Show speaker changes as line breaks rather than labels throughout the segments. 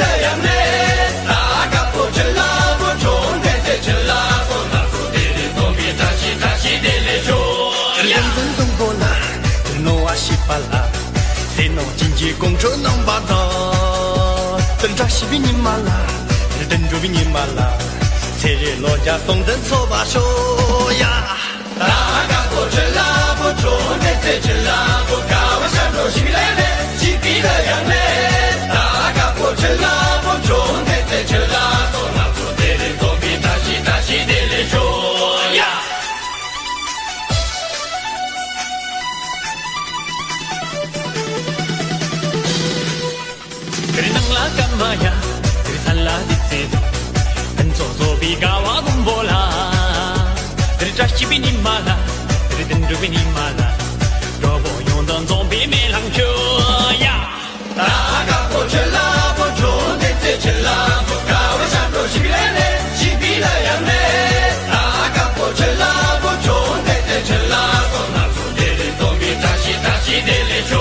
了样嘞，大家不吃辣不中的这吃辣不辣不的的东比大西的嘞说呀。
人中国啦，诺啊西巴啦，谁弄经济工作弄巴掌，等着西比你妈啦，等着比你妈啦，谁人老家送人错把手呀。
大家不吃辣不中的这吃辣不高啊山头西比来嘞，西比了样嘞，大家不吃辣不中的这吃辣不辣不的的东比大西的嘞说呀。
그래 낭라까마야 그래 살라디세도 한소소비 가와군볼라 그래 자시비니 말라 그래 든두비니 말라 여보용던 좀비 멜랑초야
大家不吃辣不中的这吃辣不高啊山头西比来嘞，西比了样嘞，大家不吃辣不中的这吃辣不辣不的的东比大西的嘞说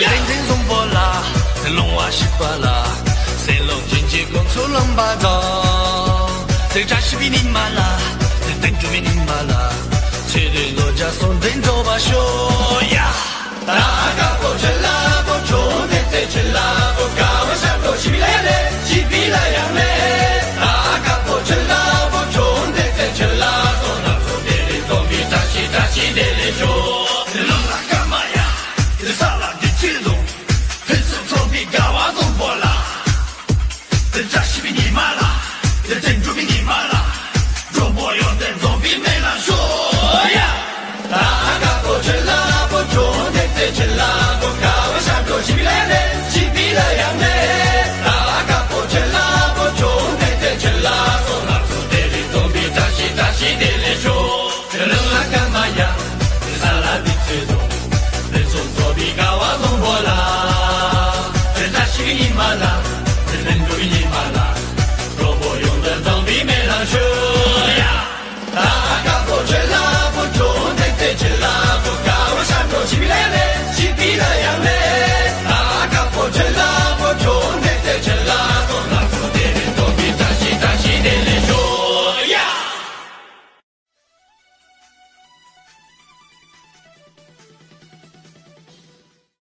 呀。
人中波啦龙啊西巴啦谁龙经济工作龙巴掌这자시비니 말라 든두비니 말라谁人老家送人走吧说呀。
大家不吃辣